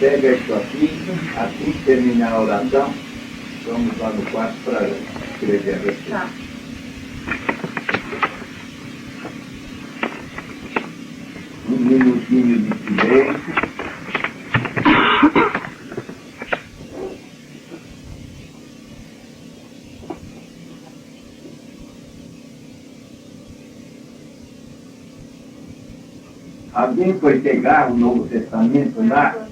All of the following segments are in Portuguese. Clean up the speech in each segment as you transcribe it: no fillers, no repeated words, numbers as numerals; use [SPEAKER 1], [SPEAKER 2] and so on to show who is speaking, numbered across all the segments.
[SPEAKER 1] pega isso aqui, assim que terminar a oração, vamos lá no quarto para escrever a respeito.
[SPEAKER 2] Tá.
[SPEAKER 1] Um minutinho de silêncio. Alguém foi pegar o Novo Testamento lá?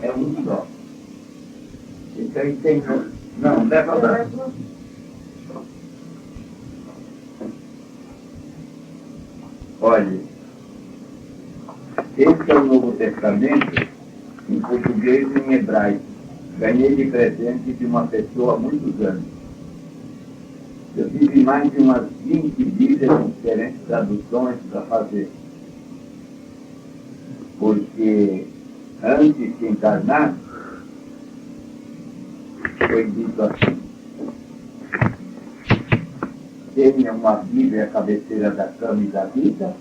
[SPEAKER 1] É um só. Esse aí tem... Não, leva lá. Olha, esse é o Novo Testamento, em português e em hebraico. Ganhei de presente de uma pessoa há muitos anos. Eu tive mais de umas 20 Bíblias com diferentes traduções para fazer. Porque antes de encarnar, foi dito assim: tenha uma Bíblia à cabeceira da cama e da vida,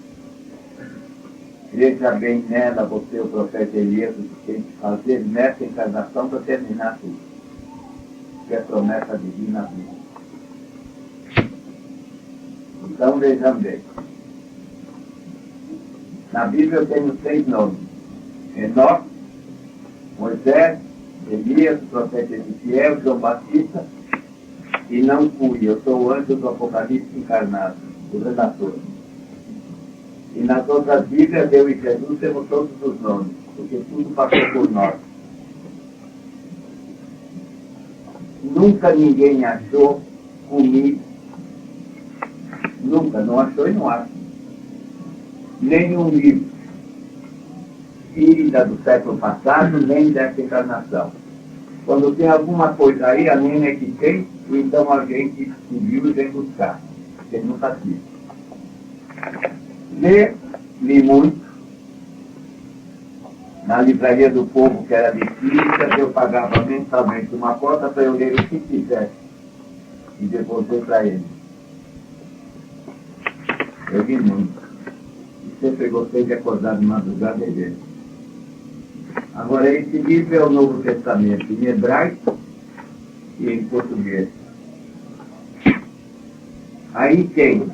[SPEAKER 1] veja bem nela você, o profeta Elias, o que tem que fazer nessa encarnação para terminar tudo, que é promessa divina à vida. Então vejam bem, na Bíblia eu tenho 3 nomes: Enoque, Moisés, Elias, o profeta Ezequiel, João Batista, e não fui, eu sou o anjo do Apocalipse encarnado, o redator. E nas outras Bíblias, eu e Jesus temos todos os nomes, porque tudo passou por nós. Nunca ninguém achou comigo, nunca, não achou e não acha, nenhum livro espírita do século passado, nem dessa encarnação. Quando tem alguma coisa aí, a nem é que tem, ou então alguém que viu e vem buscar, porque nunca quis. Li muito. Na livraria do povo, que era de física, eu pagava mensalmente uma cota para eu ler o que quisesse e devolver para ele. Eu li muito. E sempre gostei de acordar de madrugada e ler. Agora, esse livro é o Novo Testamento, em hebraico e em português. Aí tem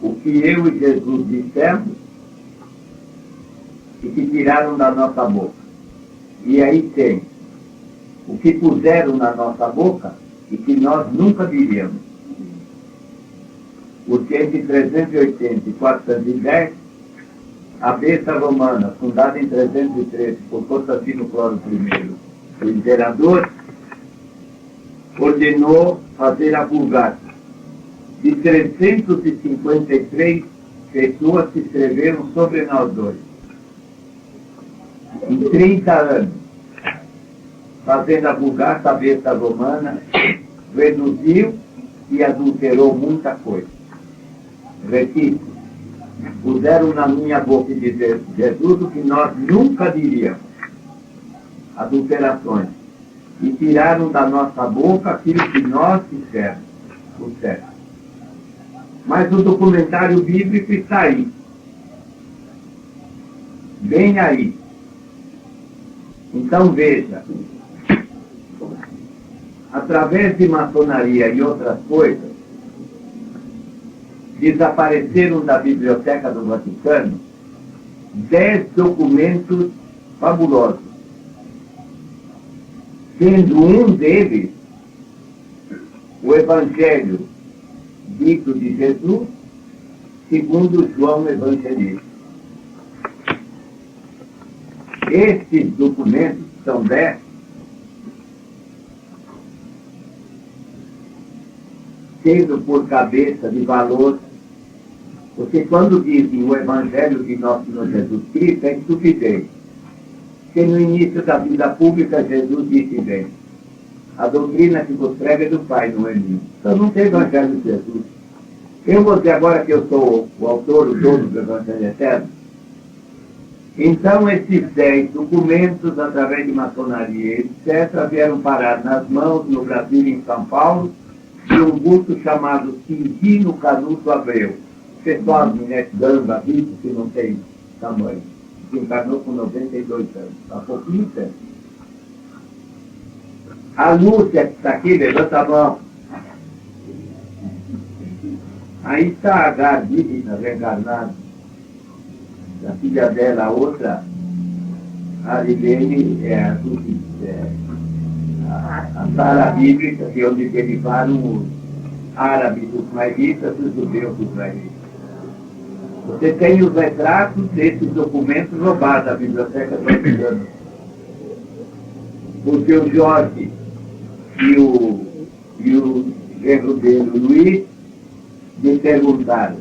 [SPEAKER 1] o que eu e Jesus dissemos e que tiraram da nossa boca. E aí tem o que puseram na nossa boca e que nós nunca diríamos. Porque entre 380 e 410, a besta romana, fundada em 313 por Constantino Cloro I, o imperador, ordenou fazer a Vulgata. De 353 pessoas que escreveram sobre nós dois. Em 30 anos, fazendo a Vulgata, a besta romana reduziu e adulterou muita coisa. Repito, puseram na minha boca de Jesus o que nós nunca diríamos. Adulterações. E tiraram da nossa boca aquilo que nós dissemos. O certo. Mas o documentário bíblico está aí. Bem aí. Então veja. Através de maçonaria e outras coisas, desapareceram da Biblioteca do Vaticano 10 documentos fabulosos, sendo um deles o Evangelho dito de Jesus, segundo João Evangelista. Estes documentos, são 10, tendo por cabeça de valor, porque quando dizem o Evangelho de nosso Senhor Jesus Cristo, é estupidez. Porque no início da vida pública, Jesus disse bem: a doutrina que vos prega é do Pai, não é minha. Então não tem Evangelho de Jesus. Eu vou dizer agora que eu sou o autor, o dono do Evangelho Eterno. Então esses 10 documentos, através de maçonaria, etc., vieram parar nas mãos, no Brasil e em São Paulo, de um grupo chamado Quintino Canuto Abreu. pessoal de Netganga, visto que não tem tamanho, que encarnou com 92 anos, há pouquinho tempo. A Lúcia, que está aqui, levanta a mão. Aí está a Gardina, reencarnada. A filha dela, a outra, a Arilene, a Sara Bíblica, que é onde derivaram os árabes dos israelitas e os judeus dos israelitas. Você tem os retratos desses documentos roubados da Biblioteca Vaticana. Porque o Jorge e o genro dele, o Luiz, me perguntaram,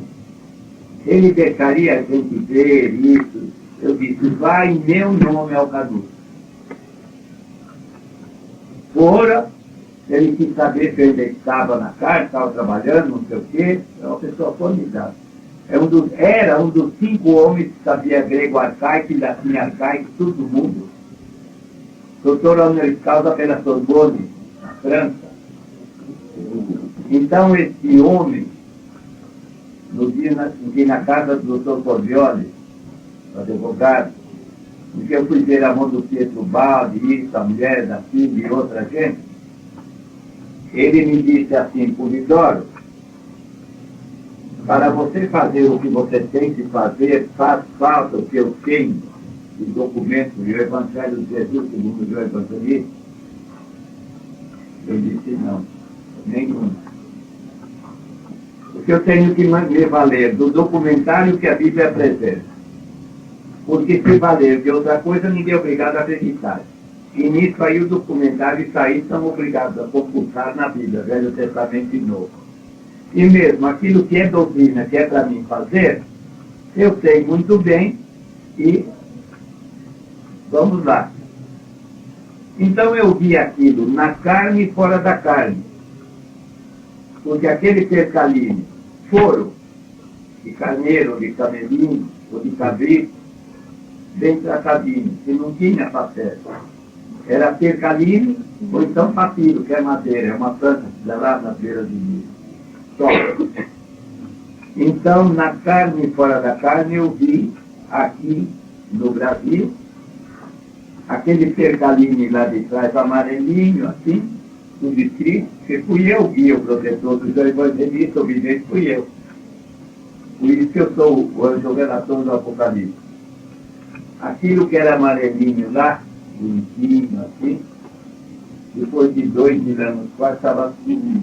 [SPEAKER 1] ele deixaria a gente ver isso? Eu disse, vai em meu nome ao caduco. Fora, ele quis saber se ele estava na casa, estava trabalhando, não sei o quê, é uma pessoa formidável. Era um dos 5 homens que sabia grego arcaico e latim arcaico, todo mundo. Doutor honoris causa pela Sorbonne, na França. Então, esse homem, no dia na casa do doutor Corvioli, o advogado, no que eu fui ver a mão do Pietro Baldi, isso, a mulher da filha e outra gente, ele me disse assim, Polidoro, para você fazer o que você tem que fazer, faz falta o que eu tenho, os documentos do Evangelho de Jesus, segundo o Evangelista. Eu disse, não, nenhum. Porque eu tenho que me valer do documentário que a Bíblia apresenta. Porque se valer de outra coisa, ninguém é obrigado a acreditar. E nisso aí o documentário e isso aí são obrigados a compulsar na Bíblia, Velho Testamento e Novo. E mesmo aquilo que é doutrina, que é para mim fazer, eu sei muito bem e vamos lá. Então eu vi aquilo na carne e fora da carne. Porque aquele percaline, foro, de carneiro, ou de camelinho, ou de cabrito, bem tratadinho, que não tinha papel. Era percaline, ou então papiro, que é madeira, é uma planta que dá lá na beira do rio. Só. Então, na carne e fora da carne, eu vi aqui no Brasil, aquele percaline lá de trás, amarelinho, assim, subscrito, que fui eu, guia, o protetor do evangelista, o vidente fui eu. Por isso que eu sou o anjo relator do Apocalipse. Aquilo que era amarelinho lá, bonitinho, assim, depois de 2.000 anos quase, estava assim,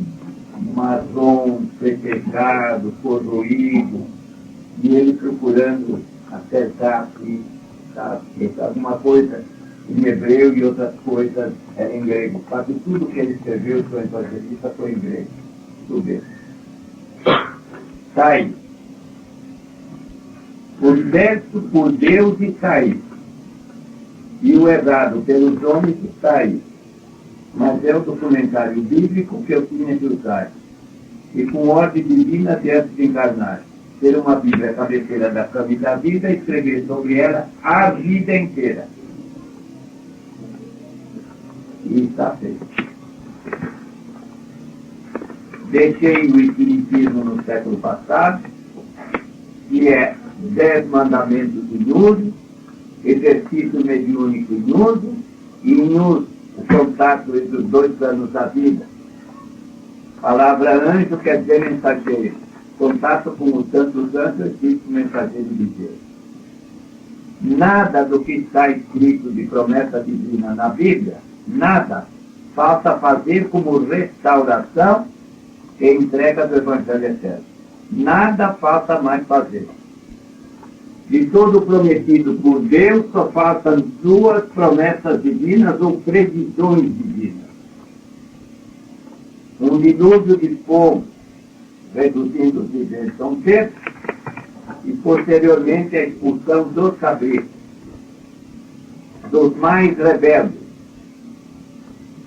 [SPEAKER 1] marrom, pecado, corroído, e ele procurando acertar assim, sabe, alguma coisa em hebreu e outras coisas em grego. Quase tudo que ele escreveu para o evangelista foi em grego. Tudo bem. Sai. O certo por Deus está aí. E o errado pelos homens está aí. Mas é o documentário bíblico que eu tinha que usar. E com ordem divina antes de encarnar. Ter uma Bíblia cabeceira da cama e da vida e escrever sobre ela a vida inteira. E está feito. Deixei o espiritismo no século passado, que é 10 mandamentos em uso, exercício mediúnico em uso, e em uso o contato entre os 2 planos da vida. Palavra anjo quer dizer mensageiro. Contato com o Santo Santo, Espírito mensageiro de Deus. Nada do que está escrito de promessa divina na Bíblia, nada, falta fazer como restauração e entrega do Evangelho Eterno. Nada falta mais fazer. De todo prometido por Deus, só faltam 2 promessas divinas ou previsões divinas. Um dilúvio de fogo, reduzindo os viventes a um terço, e posteriormente a expulsão dos cabritos, dos mais rebeldes,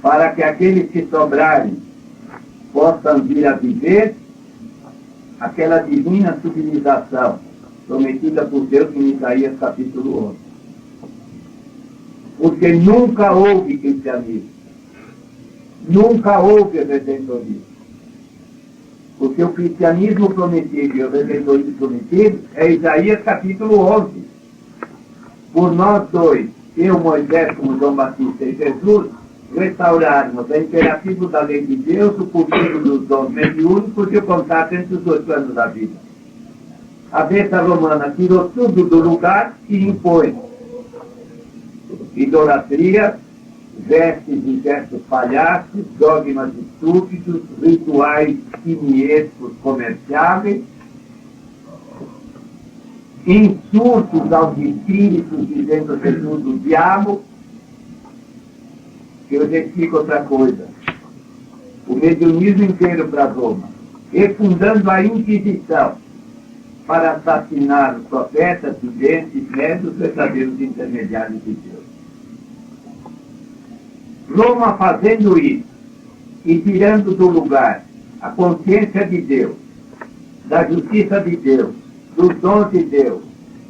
[SPEAKER 1] para que aqueles que sobrarem possam vir a viver aquela divina civilização prometida por Deus em Isaías capítulo 11. Porque nunca houve cristianismo, nunca houve redentorismo. Porque o cristianismo prometido e o redentorismo prometido é Isaías capítulo 11. Por nós dois, eu, Moisés, como João Batista e Jesus, restaurarmos a imperativa da lei de Deus, o cumprimento dos dons mediúnicos e o contato entre os dois planos da vida. A besta romana tirou tudo do lugar e impôs idolatria, vestes e gestos palhaços, dogmas estúpidos, rituais quimiescos comerciáveis, insultos aos espíritos dizendo Jesus do diabo. Eu já explico outra coisa. O mediunismo inteiro para Roma, refundando a Inquisição para assassinar os profetas, videntes, médios, verdadeiros intermediários de Deus. Roma fazendo isso e tirando do lugar a consciência de Deus, da justiça de Deus, dos dons de Deus,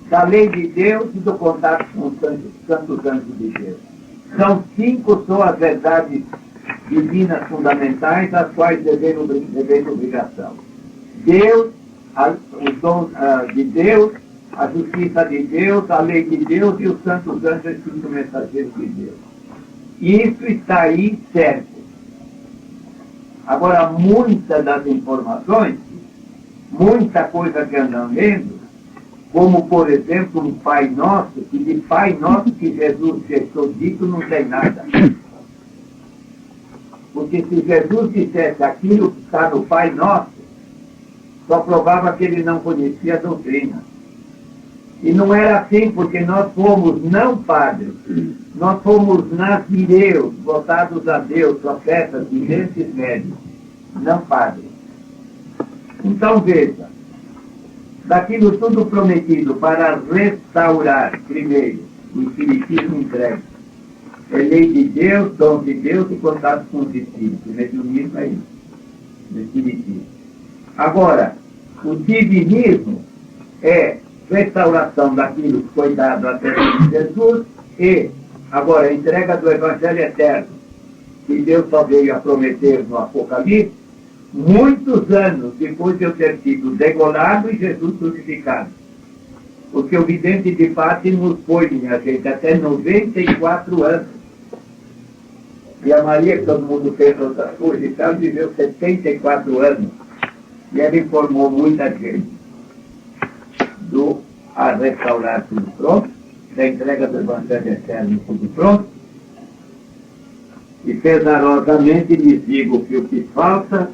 [SPEAKER 1] da lei de Deus e do contato com os santos anjos de Deus. São 5 só as verdades divinas fundamentais às quais devemos obrigação. Deus, os dons de Deus, a justiça de Deus, a lei de Deus e os santos anjos espíritos mensageiros de Deus. Isso está aí certo. Agora, muitas das informações, muita coisa que andam lendo, como, por exemplo, um Pai Nosso, que de Pai Nosso que Jesus deixou dito não tem nada. Porque se Jesus dissesse aquilo que está no Pai Nosso, só provava que ele não conhecia a doutrina. E não era assim, porque nós fomos não padres, nós fomos nazireus, votados a Deus, profetas, videntes, médios, não padres. Então veja, daquilo tudo prometido para restaurar, primeiro, o espiritismo entregue. É lei de Deus, dom de Deus e contato com os espíritos. O mediunismo é isso, o espiritismo. Agora, o divinismo é restauração daquilo que foi dado até Jesus e, agora, a entrega do Evangelho Eterno, que Deus só veio a prometer no Apocalipse, muitos anos depois de eu ter sido degolado e Jesus crucificado. Porque o vidente de Fátima foi, minha gente, até 94 anos. E a Maria, que todo mundo fez outras coisas e tal, viveu 74 anos. E ela informou muita gente a restaurar tudo pronto, da entrega do Evangelho Eterno tudo pronto. E pesarosamente lhes digo que o que falta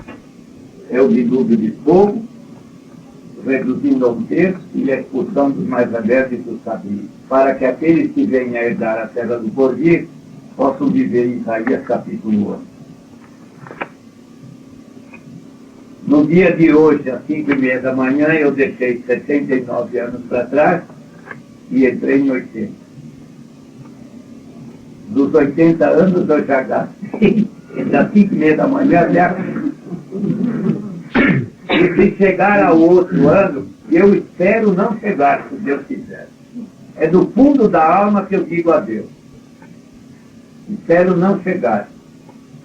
[SPEAKER 1] é o dilúvio de fogo, reduzindo a 1/3 e a expulsão dos mais rebeldes e dos sabios, para que aqueles que venham a herdar a terra do porvir possam viver em Isaías capítulo 11. No dia de hoje, às 5:30 da manhã, eu deixei 79 anos para trás e entrei em 80. Dos 80 anos eu já gastei, das 5:30 da manhã até e se chegar ao outro ano, eu espero não chegar, se Deus quiser. É do fundo da alma que eu digo a Deus. Espero não chegar.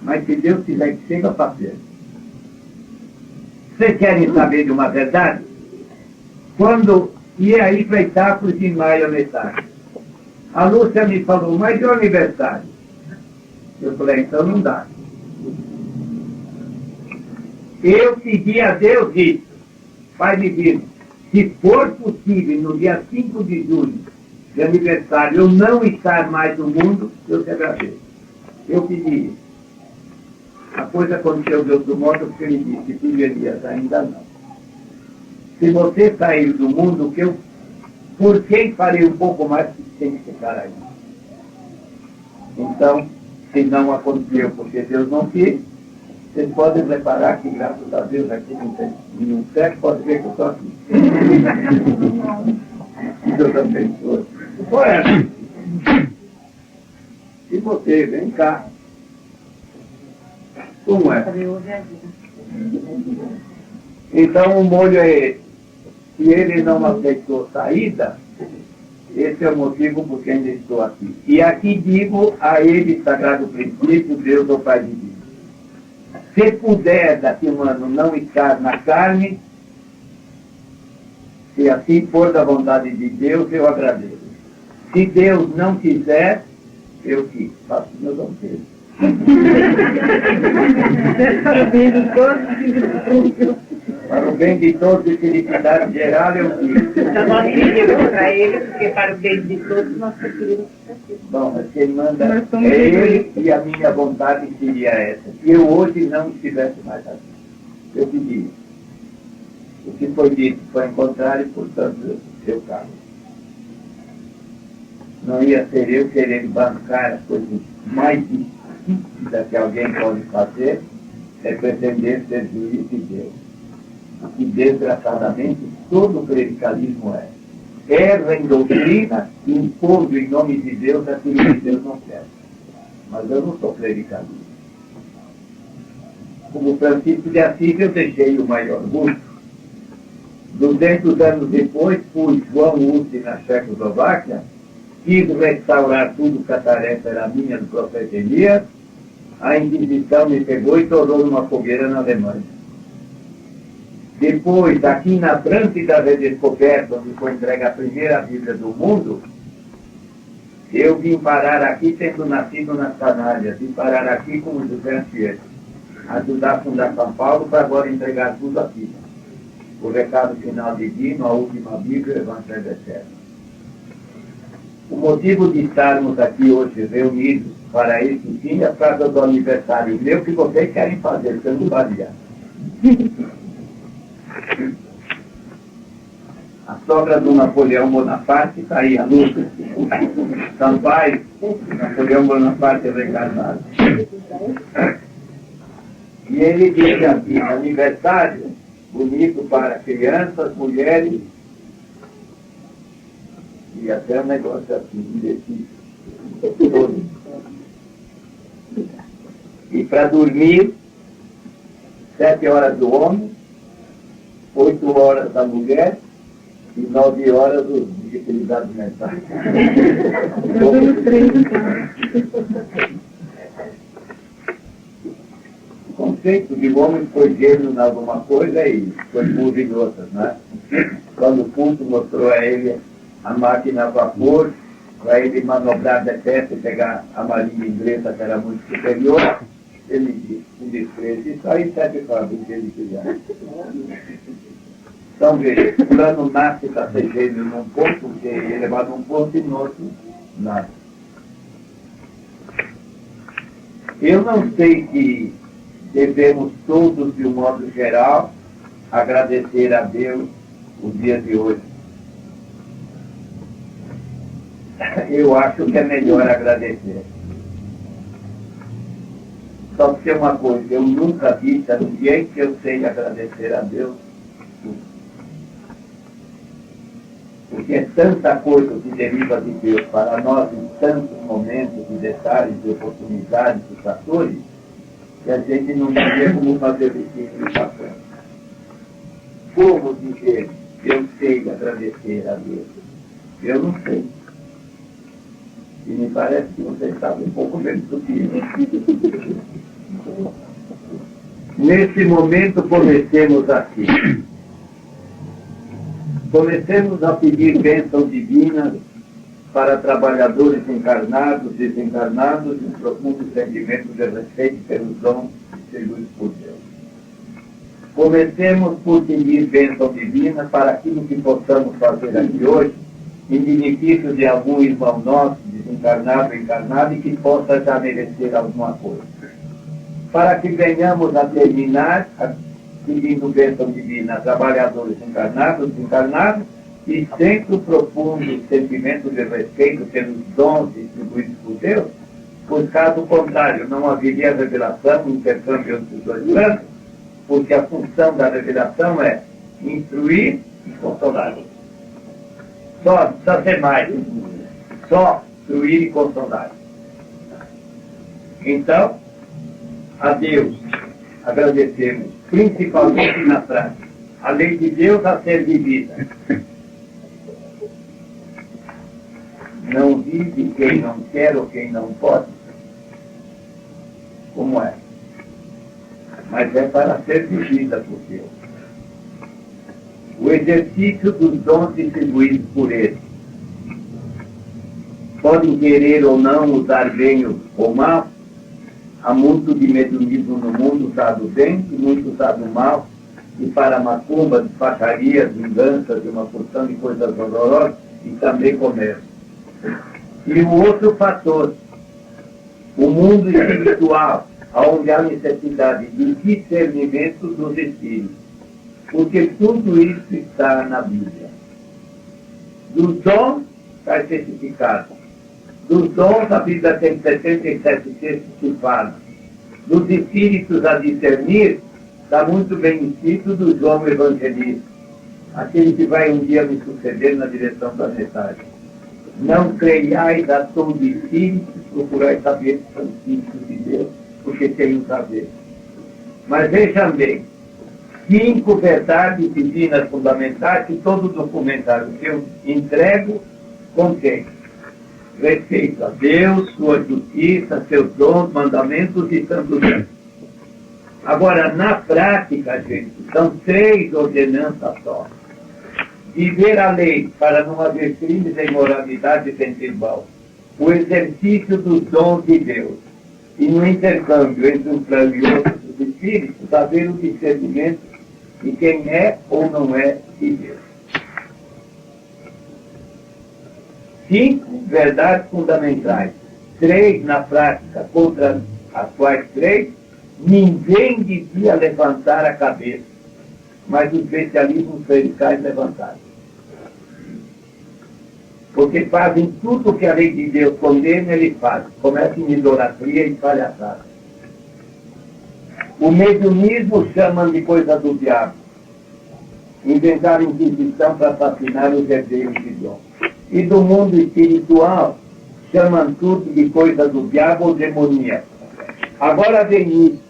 [SPEAKER 1] Mas se Deus quiser que chega, fazer. Vocês querem saber de uma verdade? Quando ia aí para Itápolis em maio a metade, a Lúcia me falou, mas e o aniversário? Eu falei, então não dá. Eu pedi a Deus isso, Pai divino, se for possível, no dia 5 de julho, de aniversário, eu não estar mais no mundo, eu te agradeço. Eu pedi isso. A coisa aconteceu de outro modo, porque ele disse, filho Elias, ainda não. Se você sair do mundo, por quem farei um pouco mais que tem que ficar aí? Então, se não aconteceu porque Deus não quis, vocês podem reparar que, graças a Deus, aqui não tem nenhum certo, pode ver que eu estou aqui. Deus abençoe. Olha, e você, vem cá. Como é? Então, o molho é esse. Se ele não aceitou saída, esse é o motivo por que ainda estou aqui. E aqui digo a ele, sagrado princípio, Deus, o Pai divino. Se puder, daqui um ano, não estar na carne, se assim for da vontade de Deus, eu agradeço. Se Deus não quiser, eu que faço o meu vontade.
[SPEAKER 2] Para o bem de todos.
[SPEAKER 1] Para o bem de todos e felicidade geral, eu fiz.
[SPEAKER 2] Então nós pedimos para ele, porque para o bem de todos nós pedimos para ele.
[SPEAKER 1] Bom, mas quem manda é ele e a minha vontade seria essa. Se eu hoje não estivesse mais aqui, eu pedi. O que foi dito foi em contrário, portanto, eu calo. Não ia ser eu querer bancar as coisas mais difíceis que alguém pode fazer, é pretender ser juiz de Deus. O que, desgraçadamente, todo o clericalismo é. Erra em doutrina, impondo em nome de Deus aquilo que Deus não quer. Mas eu não sou clericalista. Como Francisco de Assis, eu deixei o maior gosto. 200 anos depois, fui João Hussi na Checoslováquia, quis restaurar tudo que a tarefa era minha do profeta Elias, a Inquisição me pegou e tornou numa fogueira na Alemanha. Depois, aqui na França da Redescoberta, onde foi entregue a primeira Bíblia do mundo, eu vim parar aqui tendo nascido nas Canárias, vim parar aqui como José Anchieta, ajudar a fundar São Paulo para agora entregar tudo aqui. O recado final divino, a última Bíblia, o Evangelho Eterno. O motivo de estarmos aqui hoje reunidos para esse fim é por causa do aniversário meu que vocês querem fazer, tanto valia. A sogra do Napoleão Bonaparte está aí, a Lúcia. Sampaio, Napoleão Bonaparte reencarnado. E ele disse aqui, aniversário bonito para crianças, mulheres, e até um negócio assim, desse todo. E para dormir, 7 horas do homem, 8 horas da mulher e 9 horas dos atividades mentais. O conceito de homem foi gênio em alguma coisa e foi burro em outras, né? Quando o culto mostrou a ele a máquina a vapor, para ele manobrar de perto e pegar a marinha inglesa, que era muito superior, ele disse, com desprezo, isso aí serve para o que ele quiser. Então, veja, o plano nasce para ser gênio num ponto, porque ele é levado num ponto e no outro nasce. Eu não sei se devemos todos, de um modo geral, agradecer a Deus o dia de hoje. Eu acho que é melhor agradecer. Só que tem uma coisa, eu nunca disse a ninguém que eu sei agradecer a Deus. Porque é tanta coisa que deriva de Deus para nós em tantos momentos, de detalhes, de oportunidades, de fatores, que a gente não sabia como fazer isso para frente. Como dizer, eu sei agradecer a Deus? Eu não sei. E me parece que você sabe um pouco menos do que eu. Nesse momento, comecemos aqui. Comecemos a pedir bênçãos divinas para trabalhadores encarnados, desencarnados, e um profundo sentimento de respeito pelos dons distribuídos por Deus. Comecemos por pedir bênção divina para aquilo que possamos fazer aqui hoje, em benefício de algum irmão nosso, desencarnado ou encarnado, e que possa já merecer alguma coisa. Para que venhamos a terminar pedindo bênção divina a trabalhadores encarnados, desencarnados, e sempre o profundo sentimento de respeito pelos dons distribuídos por Deus, pois caso contrário não haveria revelação, intercâmbio entre os dois planos, porque a função da revelação é instruir e consolar. Só precisa ser mais. Só instruir e consolar. Então, a Deus agradecemos, principalmente na prática. A lei de Deus a ser vivida. Não vive quem não quer ou quem não pode. Como é? é para ser vivida por Deus. O exercício dos dons distribuídos por Ele. Podem querer ou não usar bem ou mal. Há muito de mediunismo no mundo usado bem e muito usado mal. E para macumba, despacharias, vinganças e uma porção de coisas horrorosas e também comércio. E o outro fator, o mundo espiritual, onde há necessidade de discernimento dos espíritos. Porque tudo isso está na Bíblia. Dos dons está especificado. Dos dons a Bíblia tem 77 textos que falam. Dos espíritos a discernir, está muito bem escrito do João Evangelista, aquele que vai um dia me suceder na direção da mensagem. Não creiais a tom de espíritos, procurai saber que são espíritos de Deus, porque tem um saber. Mas vejam bem, 5 verdades divinas fundamentais que todo documentário que eu entrego contém. Respeito a Deus, sua justiça, seus dons, mandamentos e santos anjos. Agora, na prática, gente, são 3 ordenanças só. Viver a lei para não haver crimes e imoralidade entre irmãos. O exercício dos dons de Deus. E no intercâmbio entre um plano e outro dos espíritos, haver o discernimento de quem é ou não é de Deus. 5 verdades fundamentais. 3 na prática, contra as quais 3, ninguém devia levantar a cabeça, mas os especialistas clericais levantaram. Porque fazem tudo o que a lei de Deus condena, eles fazem. Começam em idolatria e palhaçada. O mediunismo chamam de coisa do diabo. Inventaram inquisição para assassinar os herdeiros de Deus. E do mundo espiritual, chamam tudo de coisa do diabo ou demoníaca. Agora vem isso.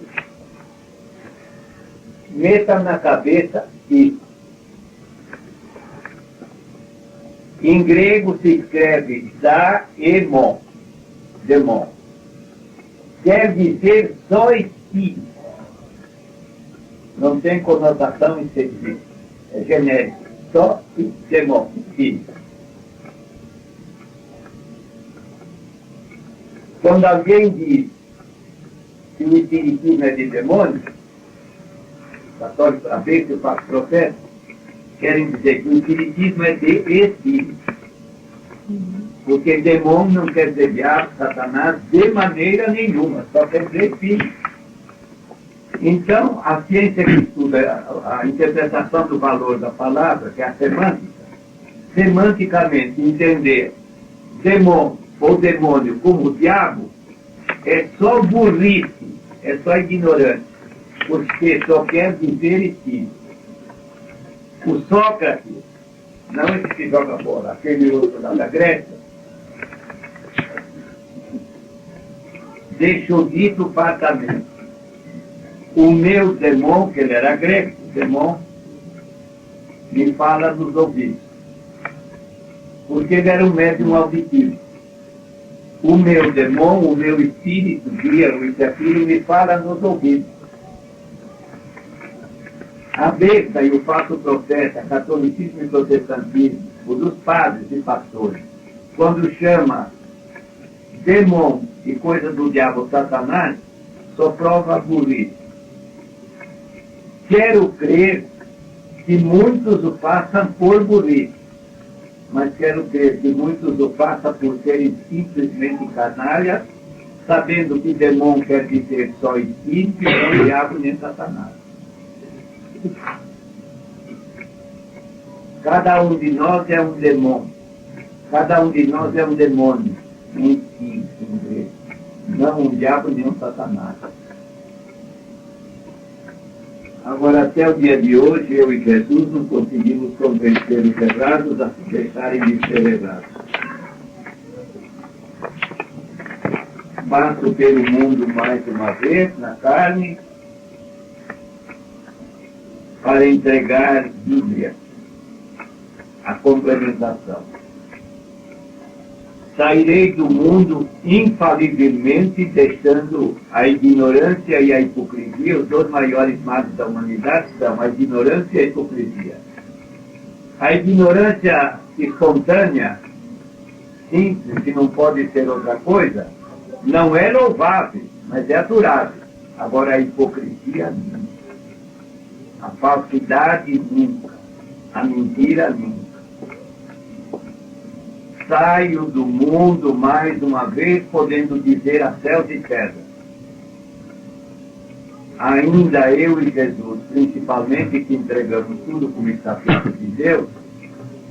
[SPEAKER 1] Metam na cabeça isso. Em grego se escreve daemon. Demon. Quer dizer só espírito. Não tem conotação específica. É genérico. Só demon, espírito. Quando alguém diz que o espiritismo é de demônio, católico, a vez que eu faço processo, querem dizer que o espiritismo é de espírito. Porque demônio não quer dizer diabo, Satanás, de maneira nenhuma, só quer dizer espírito. Então, a ciência que estuda a interpretação do valor da palavra, que é a semântica, semanticamente entender demônio ou demônio como diabo, é só burrice, é só ignorante, porque só quer dizer espírito. O Sócrates, não esse que joga bola, aquele outro lá da Grécia, deixou dito fartamente: o meu demônio, que ele era grego, demônio, me fala nos ouvidos, porque ele era um médium auditivo. O meu demônio, o meu espírito, guia, o aquilo, me fala nos ouvidos. A besta, e eu faço processo, a catolicismo e protestantismo, o dos padres e pastores, quando chama demônio e coisa do diabo Satanás, só prova burrice. Quero crer que muitos o façam por burrice, mas quero crer que muitos o façam por serem simplesmente canalhas, sabendo que demônio quer dizer só espírito e não diabo nem Satanás. Cada um de nós é um demônio. Cada um de nós é um demônio. Um espírito, em grego. Não um diabo nem um Satanás. Agora, até o dia de hoje, eu e Jesus não conseguimos convencer os errados a se deixarem de ser errados. Passo pelo mundo mais uma vez, na carne, para entregar Bíblia, a complementação. Sairei do mundo infalivelmente, deixando a ignorância e a hipocrisia. Os dois maiores males da humanidade são a ignorância e a hipocrisia. A ignorância espontânea, simples, que não pode ser outra coisa, não é louvável, mas é adorável. Agora a hipocrisia nunca. A falsidade nunca. A mentira nunca. Saio do mundo mais uma vez, podendo dizer a céus e terra. Ainda eu e Jesus, principalmente que entregamos tudo como está feito de Deus,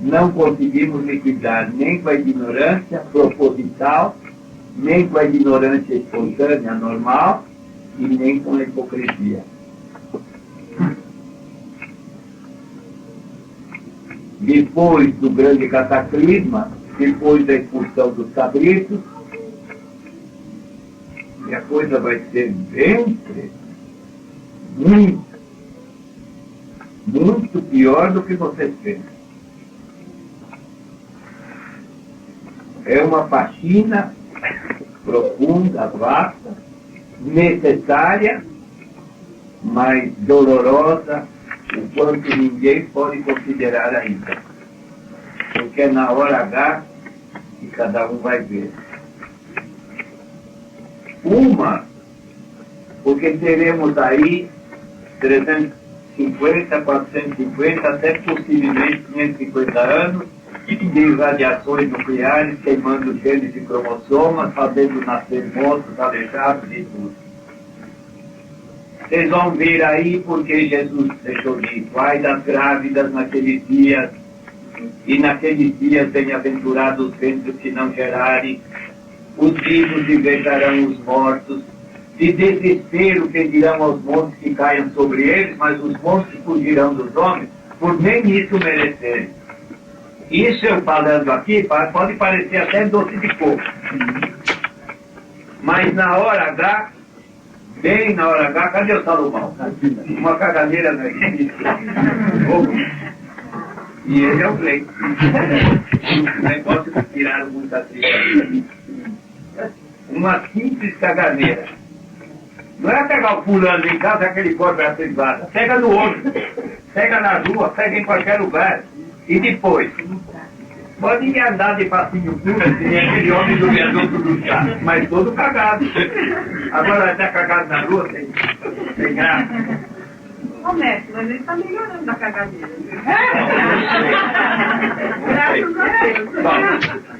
[SPEAKER 1] não conseguimos liquidar nem com a ignorância proposital, nem com a ignorância espontânea normal, e nem com a hipocrisia. Depois do grande cataclisma, depois da expulsão dos cabritos, e a coisa vai ser bem preta, muito pior do que vocês pensam. É uma faxina profunda, vasta, necessária, mas dolorosa, o quanto ninguém pode considerar ainda. Porque é na hora H que cada um vai ver. Uma, porque teremos aí 350, 450, até possivelmente 550 anos de radiações nucleares, queimando genes e cromossomas, fazendo nascer monstros, aleijados e tudo. Vocês vão ver aí porque Jesus deixou dito, ai das grávidas naqueles dias, e naqueles dias bem-aventurados os ventres que não gerarem, os vivos libertarão os mortos, de desespero pedirão aos montes que caiam sobre eles, mas os montes fugirão dos homens, por nem isso merecerem. Isso eu falando aqui, pode parecer até doce de coco. Mas na hora H, bem na hora H, cadê o Salomão? Uma caganeira não existe. E ele é o Gleito. O negócio que tiraram muita triste. Uma simples caganeira. Não é pegar o fulano em casa, aquele corpo é privada. Pega no ônibus, pega na rua, pega em qualquer lugar. E depois, pode ir andar de passinho puro, que nem aquele homem do viaduto do chá, mas todo cagado. Agora está cagado na rua, sem graça.
[SPEAKER 2] Ô, mestre, mas ele está melhorando a cagadeira.
[SPEAKER 1] Graças a Deus.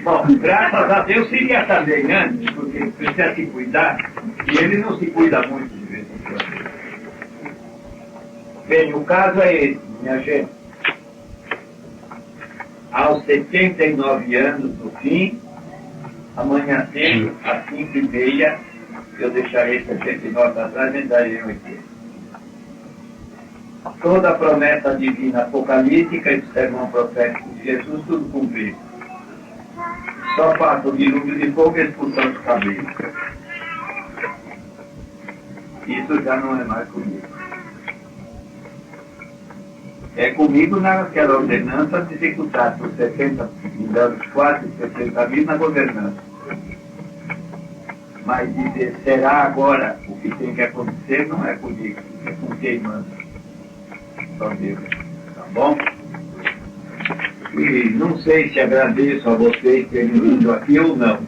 [SPEAKER 1] Bom, graças a Deus seria também antes, porque precisa se cuidar, e ele não se cuida muito de vez em quando. Bem, o caso é esse, minha gente. Aos 79 anos do fim, amanhã cedo, às 5h30, eu deixarei 79 atrás e entrarei em 80. Toda a promessa divina apocalíptica e do sermão profético de Jesus, tudo cumprido. Só falta o dilúvio de fogo e a expulsão dos cabelos. Isso já não é mais comigo. É comigo naquela ordenança de executar por 60 anos, quase 60 mil na governança. Mas dizer será agora o que tem que acontecer não é comigo, é com quem manda. Só Deus. Tá bom? E não sei se agradeço a vocês terem vindo aqui ou não.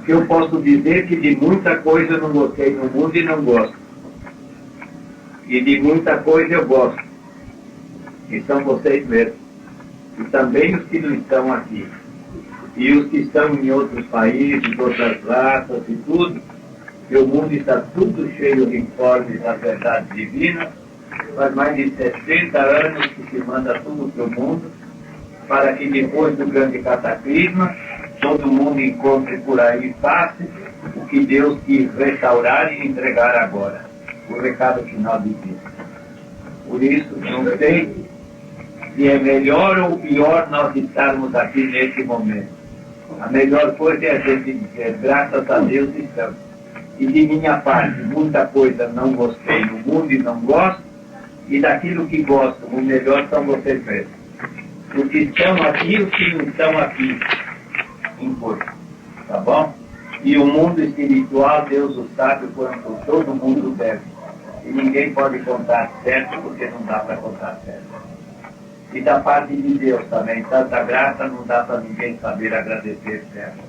[SPEAKER 1] Eu posso dizer que de muita coisa eu não gostei no mundo e não gosto. E de muita coisa eu gosto. E são vocês mesmos. E também os que não estão aqui. E os que estão em outros países, outras raças e tudo. Que o mundo está tudo cheio de informes da verdade divina. Faz mais de 60 anos que se manda tudo para o mundo, para que depois do grande cataclisma, todo mundo encontre por aí fácil o que Deus quis restaurar e entregar agora. O recado final de Deus. Por isso, não sei se é melhor ou pior nós estarmos aqui nesse momento. A melhor coisa é a gente dizer, graças a Deus estamos. E de minha parte, muita coisa não gostei no mundo e não gosto, e daquilo que gosto, o melhor são vocês mesmos. Os que estão aqui e os que não estão aqui em corpo. Tá bom? E o mundo espiritual, Deus o sabe quanto todo mundo deve. E ninguém pode contar certo porque não dá para contar certo. E da parte de Deus também, tanta graça não dá para ninguém saber agradecer certo.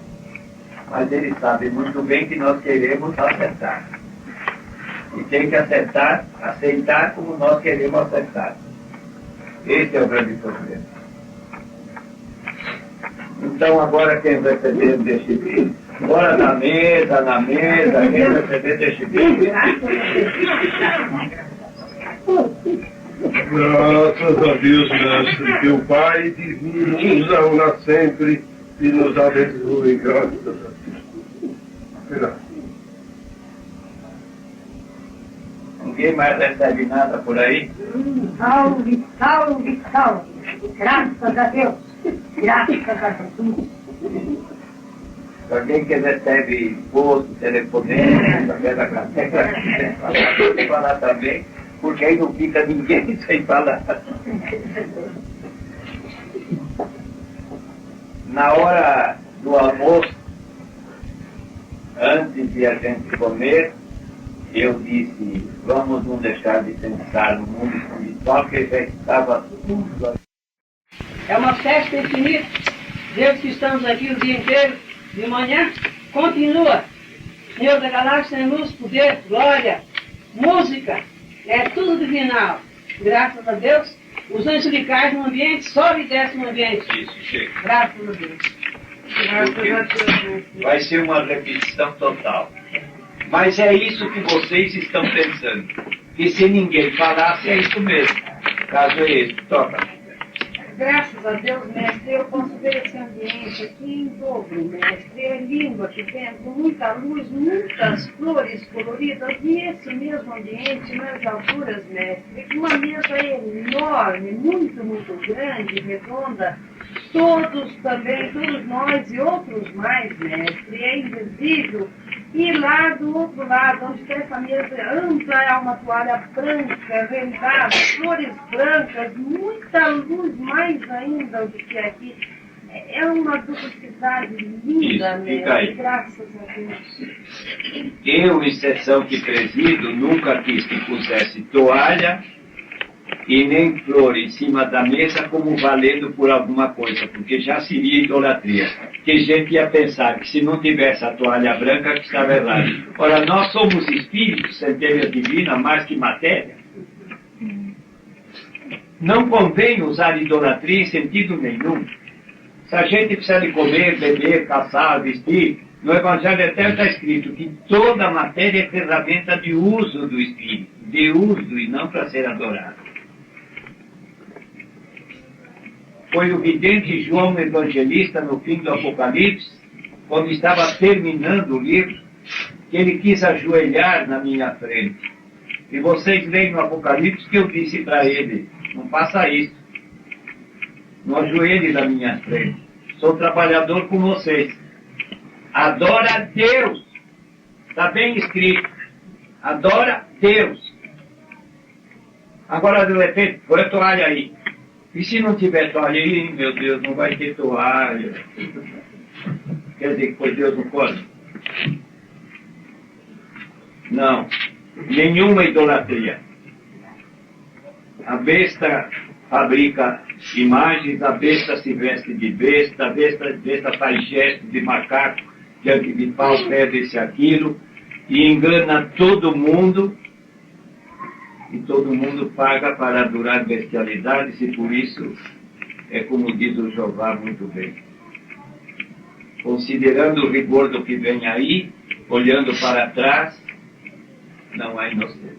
[SPEAKER 1] Mas Ele sabe muito bem que nós queremos acertar. E tem que acertar, aceitar como nós queremos acertar. Esse é o grande problema. Então agora quem vai receber deste vídeo? Bora na mesa, quem vai receber deste vídeo?
[SPEAKER 3] Graças a Deus, mestre, que o Pai divino nos aúna sempre e nos abençoe, graças a Deus. Graças.
[SPEAKER 1] Ninguém mais recebe nada por aí?
[SPEAKER 2] Salve, salve, salve. Graças a Deus. Graças a Jesus.
[SPEAKER 1] Alguém que recebe posto, telefonema, da carteira, pode falar também, porque aí não fica ninguém sem falar. Na hora do almoço, antes de a gente comer, eu disse, vamos não deixar de pensar no mundo espiritual, que já estava tudo aí.
[SPEAKER 4] É uma festa infinita. Desde que estamos aqui o dia inteiro, de manhã, continua. Senhor da galáxia, luz, poder, glória, música, é tudo divinal. Graças a Deus, os angelicais no ambiente, sobe e desce no ambiente.
[SPEAKER 1] Isso, chega.
[SPEAKER 4] Graças a Deus. Graças a Deus.
[SPEAKER 1] Vai ser uma repetição total. Mas é isso que vocês estão pensando. E se ninguém falasse, é isso mesmo. Caso é esse, toca.
[SPEAKER 2] Graças a Deus, mestre, eu posso ver esse ambiente aqui em dobro, mestre. É lindo aqui dentro, muita luz, muitas flores coloridas. E esse mesmo ambiente nas alturas, mestre, com uma mesa enorme, muito, muito grande, redonda. Todos também, todos nós e outros mais, mestre, é invisível. E lá do outro lado, onde está essa mesa ampla, é uma toalha branca, rendada, flores brancas, muita luz mais ainda do que aqui. É uma duplicidade linda,
[SPEAKER 1] isso, fica aí.
[SPEAKER 2] Graças a Deus.
[SPEAKER 1] Eu, exceção que presido, nunca quis que pusesse toalha e nem flor em cima da mesa como valendo por alguma coisa, porque já seria idolatria. Que gente ia pensar que se não tivesse a toalha branca que estava errado. Ora, nós somos espíritos, centelha divina, mais que matéria. Não convém usar idolatria em sentido nenhum. Se a gente precisa de comer, beber, caçar, vestir, no Evangelho Eterno está escrito que toda matéria é ferramenta de uso do espírito, de uso e não para ser adorado. Foi o vidente João Evangelista, no fim do Apocalipse, quando estava terminando o livro, que ele quis ajoelhar na minha frente. E vocês leem no Apocalipse que eu disse para ele, não faça isso. Não ajoelhe na minha frente. Sou trabalhador com vocês. Adora a Deus. Está bem escrito. Adora Deus. Agora, de repente, põe a toalha aí. E se não tiver toalha aí, meu Deus, não vai ter toalha. Quer dizer que foi Deus no cosmos? Não. Nenhuma idolatria. A besta fabrica imagens, a besta se veste de besta, a besta faz gestos de macaco, diante de pau, pede esse aquilo, e engana todo mundo. E todo mundo paga para adorar bestialidades, e por isso é como diz o Jeová muito bem. Considerando o rigor do que vem aí, olhando para trás, não há inocência.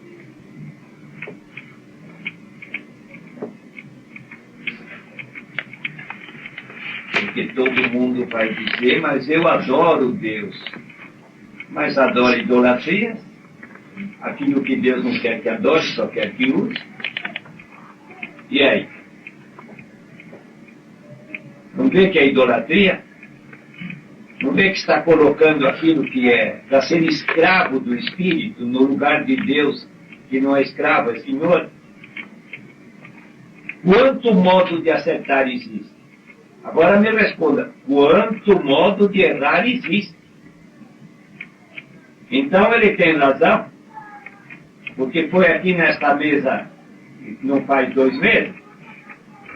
[SPEAKER 1] Porque todo mundo vai dizer, mas eu adoro Deus. Mas adora idolatrias? Aquilo que Deus não quer que adore, só quer que use. E aí? Não vê que é idolatria? Não vê que está colocando aquilo que é para ser escravo do Espírito no lugar de Deus, que não é escravo, é Senhor? Quanto modo de acertar existe? Agora me responda, quanto modo de errar existe? Então ele tem razão, porque foi aqui nesta mesa, não faz 2 meses,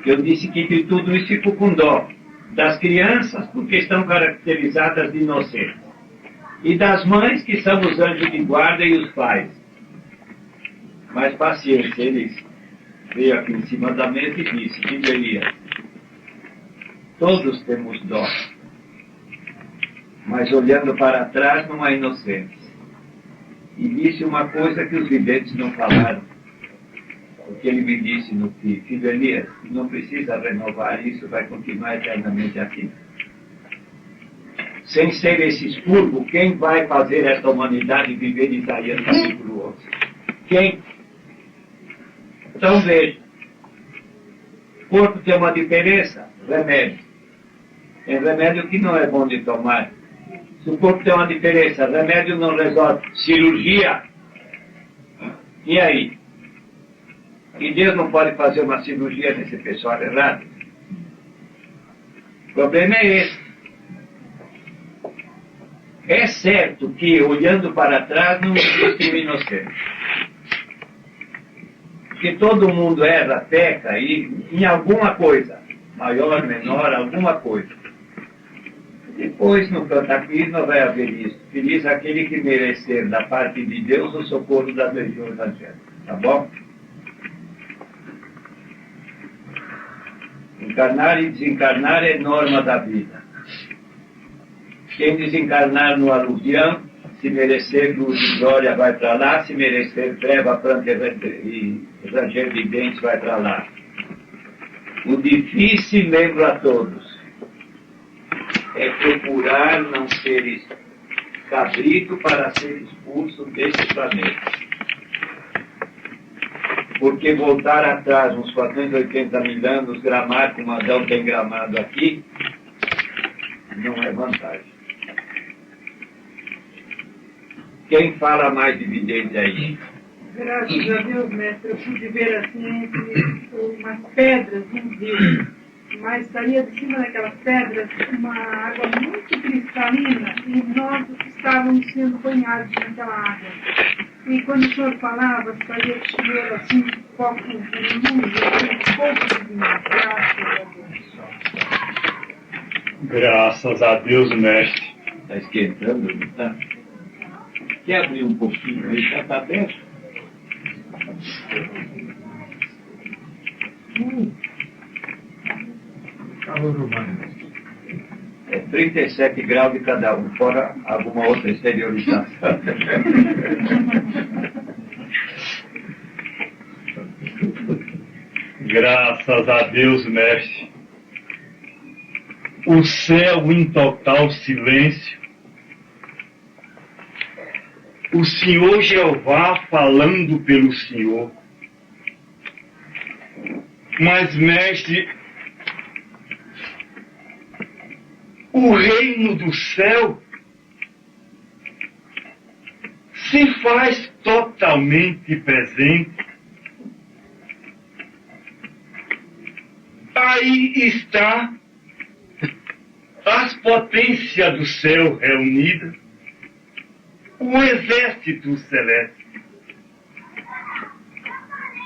[SPEAKER 1] que eu disse que de tudo isso fico com dó. Das crianças, porque estão caracterizadas de inocentes. E das mães, que são os anjos de guarda, e os pais. Mas paciência, eles veio aqui em cima da mesa e disse, que Elias, todos temos dó, mas olhando para trás não há inocentes. E disse uma coisa que os videntes não falaram, porque ele me disse no filho Elias, não precisa renovar isso, vai continuar eternamente aqui. Sem ser esse expurgo, quem vai fazer esta humanidade viver em Isaías capítulo 11? Quem? Então veja, o corpo tem uma diferença, remédio. Tem remédio que não é bom de tomar. Se o corpo tem uma diferença, remédio não resolve. Cirurgia, e aí? E Deus não pode fazer uma cirurgia nesse pessoal errado? O problema é esse. É certo que, olhando para trás, não existe um inocente. Porque todo mundo erra, peca, e em alguma coisa, maior, menor, alguma coisa. Depois, no cataclismo, vai haver isso. Feliz aquele que merecer, da parte de Deus, o socorro das legiões angélicas. Tá bom? Encarnar e desencarnar é norma da vida. Quem desencarnar no aluvião, se merecer luz e glória, vai para lá. Se merecer treva, planta e ranger de dentes, vai para lá. O difícil, lembro a todos, é procurar não ser cabrito para ser expulso desse planeta. Porque voltar atrás, uns 480 mil anos, gramar como Adão tem gramado aqui, não é vantagem. Quem fala mais de vidente aí?
[SPEAKER 2] Graças a Deus, mestre, eu pude ver assim umas pedras num rio, mas saía de cima daquelas pedras uma água muito cristalina e nós estávamos sendo banhados naquela água. E quando o senhor falava, saía de chuveiro assim, pouco de luz, pouco de vinho.
[SPEAKER 5] Graças a Deus, mestre.
[SPEAKER 1] Está esquentando, não está? Quer abrir um pouquinho aí? Já está aberto?
[SPEAKER 3] Calor humano.
[SPEAKER 1] É 37 graus de cada um, fora alguma outra exteriorização.
[SPEAKER 5] Graças a Deus, mestre. O céu em total silêncio. O Senhor Jeová falando pelo Senhor. Mas, mestre, o reino do céu se faz totalmente presente. Aí está as potências do céu reunidas, o exército celeste.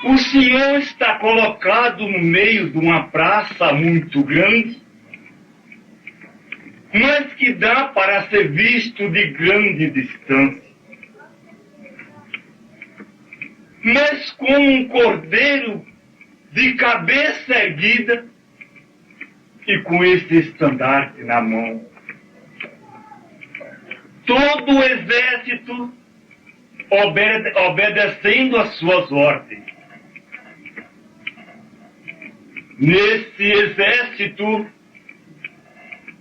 [SPEAKER 5] O Senhor está colocado no meio de uma praça muito grande, mas que dá para ser visto de grande distância. Mas como um cordeiro de cabeça erguida e com esse estandarte na mão. Todo o exército obedecendo às suas ordens. Nesse exército,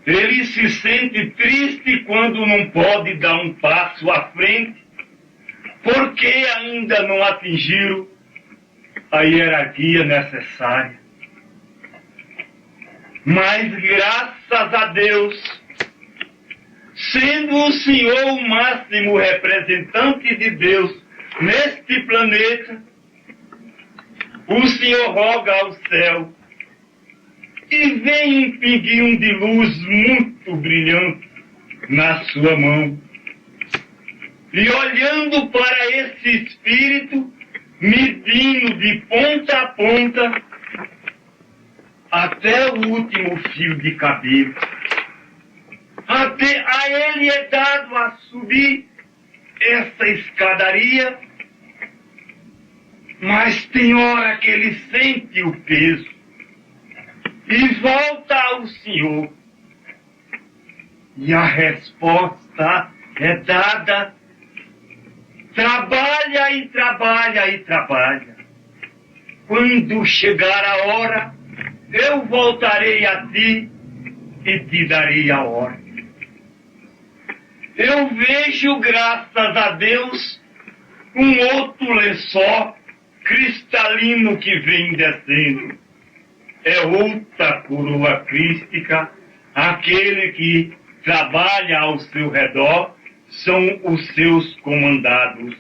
[SPEAKER 5] ele se sente triste quando não pode dar um passo à frente, porque ainda não atingiram a hierarquia necessária. Mas, graças a Deus, sendo o Senhor o máximo representante de Deus neste planeta, o Senhor roga ao céu e vem um pinguinho de luz muito brilhante na sua mão. E olhando para esse espírito, medindo de ponta a ponta até o último fio de cabelo. Até a ele é dado a subir essa escadaria, mas tem hora que ele sente o peso e volta ao Senhor. E a resposta é dada: trabalha e trabalha e trabalha. Quando chegar a hora, eu voltarei a ti e te darei a hora. Eu vejo, graças a Deus, um outro lençol cristalino que vem descendo. É outra coroa crística, aquele que trabalha ao seu redor são os seus comandados.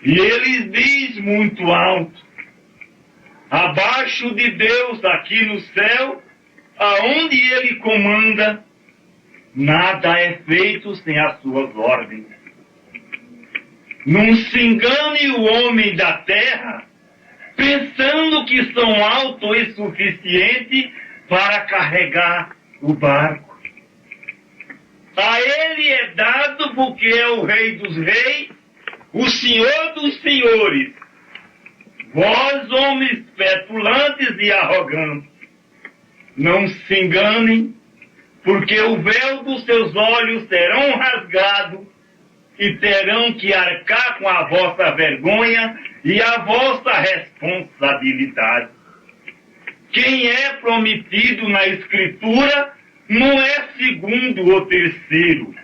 [SPEAKER 5] E eles diz muito alto: abaixo de Deus, aqui no céu, aonde ele comanda, nada é feito sem as suas ordens. Não se engane o homem da terra, pensando que são altos e suficientes para carregar o barco. A ele é dado porque é o Rei dos Reis, o Senhor dos Senhores. Vós, homens petulantes e arrogantes, não se enganem, porque o véu dos seus olhos serão rasgados e terão que arcar com a vossa vergonha e a vossa responsabilidade. Quem é prometido na Escritura não é segundo ou terceiro.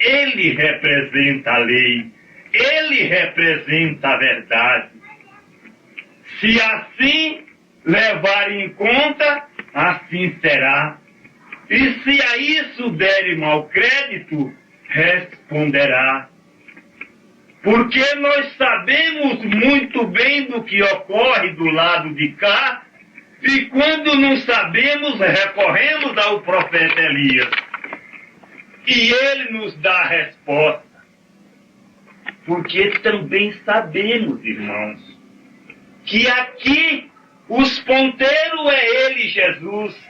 [SPEAKER 5] Ele representa a lei, ele representa a verdade. Se assim levar em conta, assim será. E se a isso derem mau crédito, responderá. Porque nós sabemos muito bem do que ocorre do lado de cá, e quando não sabemos, recorremos ao profeta Elias. E ele nos dá a resposta. Porque também sabemos, irmãos, que aqui os ponteiros é ele, Jesus,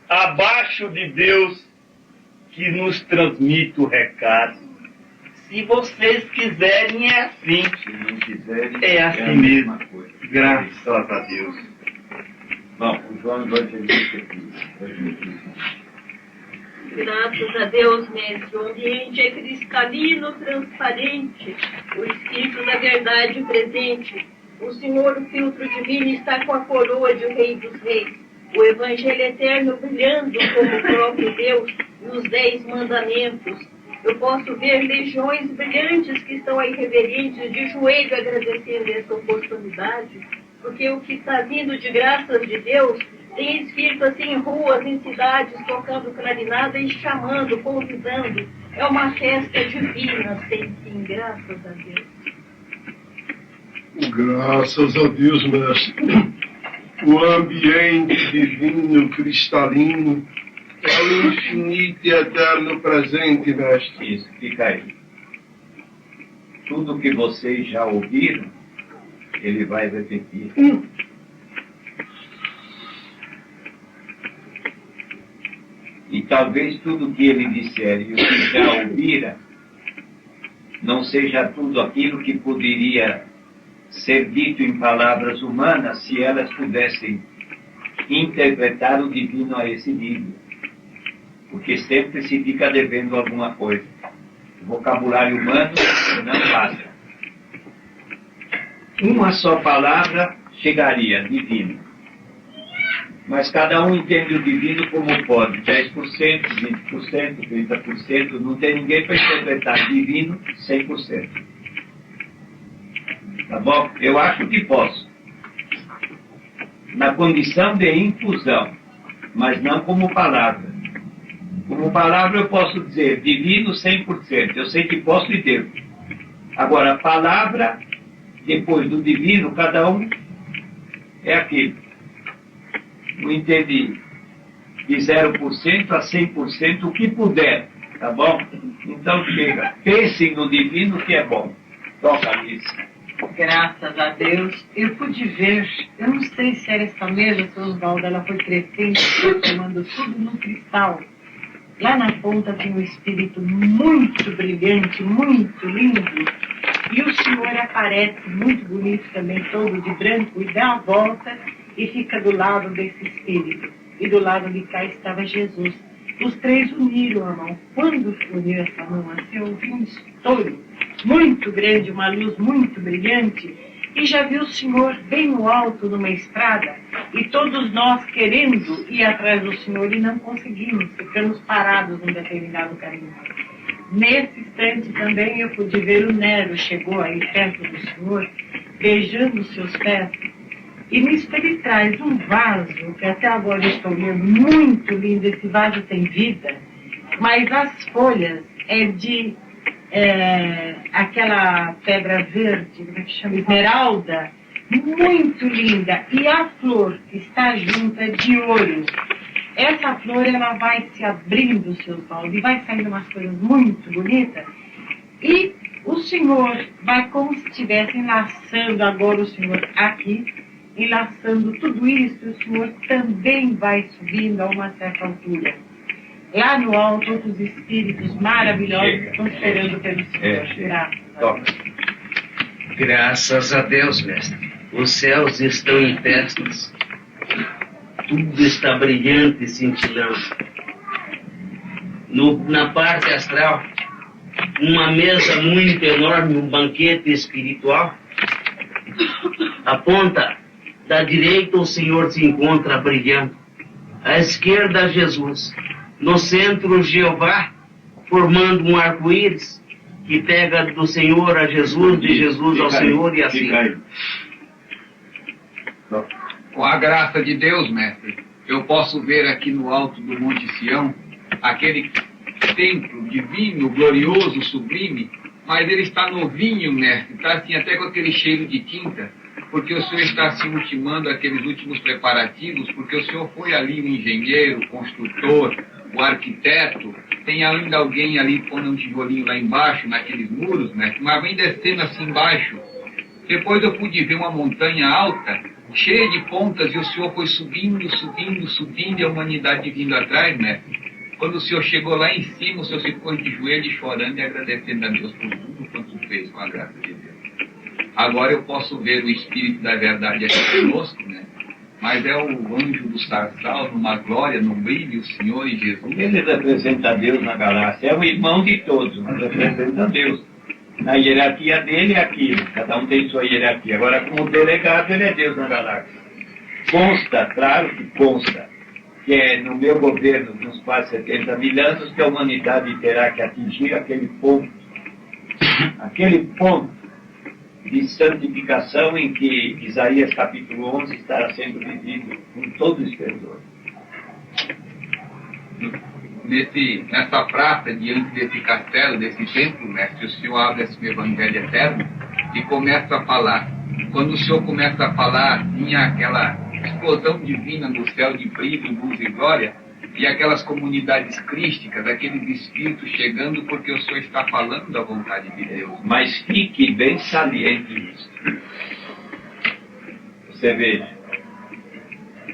[SPEAKER 5] abaixo de Deus, que nos transmite o recado. Se vocês quiserem, é assim.
[SPEAKER 1] Se não quiserem,
[SPEAKER 5] é assim
[SPEAKER 1] a
[SPEAKER 5] mesmo.
[SPEAKER 1] mesma coisa.
[SPEAKER 5] Graças a Deus.
[SPEAKER 1] Bom, o João Evangelista aqui.
[SPEAKER 6] Graças a Deus, mestre. O ambiente é cristalino, transparente. O Espírito da verdade presente. O Senhor, o filtro divino, está com a coroa de Rei dos Reis. O Evangelho eterno brilhando como o próprio Deus nos 10 mandamentos. Eu posso ver legiões brilhantes que estão aí reverentes, de joelho agradecendo essa oportunidade, porque o que está vindo de graças de Deus tem espírito assim em ruas, em cidades, tocando clarinada e chamando, convidando. É uma festa divina sem fim, graças a Deus.
[SPEAKER 3] Graças a Deus, mestre. O ambiente divino, cristalino, é o infinito e eterno presente, mestre.
[SPEAKER 1] Isso, fica aí. Tudo que vocês já ouviram, ele vai repetir. E talvez tudo que ele disser e o que já ouvira não seja tudo aquilo que poderia ser dito em palavras humanas se elas pudessem interpretar o divino a esse nível. Porque sempre se fica devendo alguma coisa. O vocabulário humano não basta. Uma só palavra chegaria, divino. Mas cada um entende o divino como pode. 10%, 20%, 30%. Não tem ninguém para interpretar divino 100%. Tá bom? Eu acho que posso. Na condição de infusão, mas não como palavra. Como palavra eu posso dizer divino 100%. Eu sei que posso e devo. Agora, a palavra depois do divino, cada um é aquele. Não entendi. De 0% a 100%, o que puder, tá bom? Então chega. Pensem no divino que é bom. Toca a missa.
[SPEAKER 2] Graças a Deus, eu pude ver, eu não sei se era essa mesa, São Osvaldo, ela foi crescendo, transformando tudo no cristal. Lá na ponta tem um espírito muito brilhante, muito lindo, e o senhor aparece muito bonito também, todo de branco, e dá a volta e fica do lado desse espírito. E do lado de cá estava Jesus. Os três uniram a mão. Quando uniu essa mão assim, eu ouvi um estouro muito grande, uma luz muito brilhante, e já vi o senhor bem no alto numa estrada, e todos nós querendo ir atrás do senhor e não conseguimos, ficamos parados num determinado caminho. Nesse instante também eu pude ver o Nero, chegou aí perto do senhor, beijando os seus pés, e nisso ele traz um vaso, que até agora eu estou vendo, muito lindo. Esse vaso tem vida, mas as folhas é de aquela pedra verde, como é que chama? Esmeralda, muito linda. E a flor que está junta de ouro. Essa flor, ela vai se abrindo, seu Paulo, e vai saindo umas coisas muito bonitas. E o senhor vai como se estivesse enlaçando agora o senhor aqui, enlaçando tudo isso, o senhor também vai subindo a uma certa altura. Lá no alto, outros espíritos maravilhosos estão esperando pelo senhor.
[SPEAKER 7] Graças a Deus, mestre. Os céus estão em festas. Tudo está brilhante e cintilando. Na parte astral, uma mesa muito enorme, um banquete espiritual. A ponta da direita o Senhor se encontra brilhando. À esquerda, Jesus. No centro, Jeová, formando um arco-íris que pega do Senhor a Jesus, de Jesus ao Senhor e assim.
[SPEAKER 8] Com a graça de Deus, mestre, eu posso ver aqui no alto do Monte Sião aquele templo divino, glorioso, sublime, mas ele está novinho, mestre, está assim até com aquele cheiro de tinta, porque o senhor está se ultimando aqueles últimos preparativos, porque o senhor foi ali o engenheiro, o construtor, o arquiteto, tem ainda alguém ali pondo um tijolinho lá embaixo, naqueles muros, mestre, mas vem descendo assim embaixo. Depois eu pude ver uma montanha alta, cheia de pontas, e o senhor foi subindo, subindo, subindo, e a humanidade vindo atrás, mestre. Quando o senhor chegou lá em cima, o senhor se pôs de joelho, chorando e agradecendo a Deus por tudo quanto fez, com a graça de Deus. Agora eu posso ver o Espírito da Verdade aqui conosco, né? Mas é o anjo do Sarsal, numa glória, num brilho, o Senhor e Jesus.
[SPEAKER 1] Ele representa Deus na galáxia, é o irmão de todos, mas representa Deus. Na hierarquia dele é aquilo, cada um tem sua hierarquia. Agora, como delegado, ele é Deus na galáxia. Consta, claro que consta, que é no meu governo, nos quase 70 mil anos, que a humanidade terá que atingir aquele ponto de santificação em que Isaías capítulo 11 estará sendo vivido com todo o esplendor.
[SPEAKER 8] Nessa praça, diante desse castelo, desse templo, mestre, o senhor abre esse evangelho eterno e começa a falar. Quando o senhor começa a falar, tinha aquela explosão divina no céu de brilho, luz e glória, e aquelas comunidades crísticas, aqueles espíritos chegando, porque o senhor está falando da vontade de Deus.
[SPEAKER 1] Mas fique bem saliente isso. Você veja,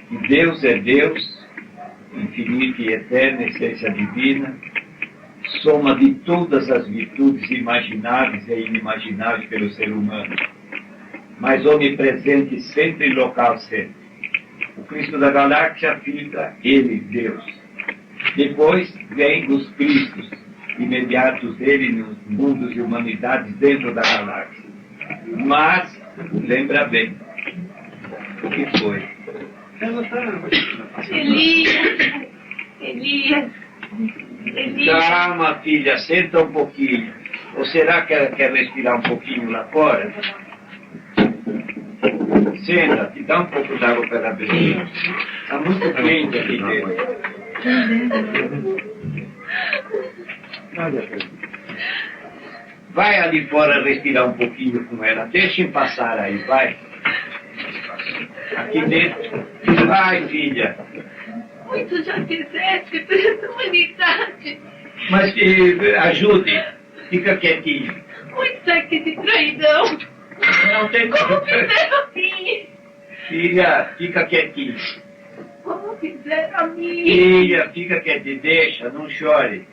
[SPEAKER 1] que Deus é Deus, infinito e eterno, essência divina, soma de todas as virtudes imagináveis e inimagináveis pelo ser humano, mas onipresente sempre e local sempre. O Cristo da galáxia fica ele, Deus. Depois vem os Cristos imediatos dele nos mundos e humanidades dentro da galáxia. Mas, lembra bem, o que foi?
[SPEAKER 6] Elias.
[SPEAKER 1] Calma, filha, senta um pouquinho. Ou será que ela quer respirar um pouquinho lá fora? Senta, te dá um pouco d'água para ela beber. Está muito quente aqui dentro. Olha, Vai ali fora respirar um pouquinho com ela. Deixem passar aí, vai. Aqui dentro. Vai, filha.
[SPEAKER 6] Muito já fizeste por essa humanidade.
[SPEAKER 1] Mas ajude. Fica quietinho.
[SPEAKER 6] Muito saque de traidão.
[SPEAKER 1] Não tem
[SPEAKER 6] Como fizeram a mim?
[SPEAKER 1] Filha, fica quietinho.
[SPEAKER 6] Como fizeram a mim?
[SPEAKER 1] Filha, fica quietinho. Deixa, não chore.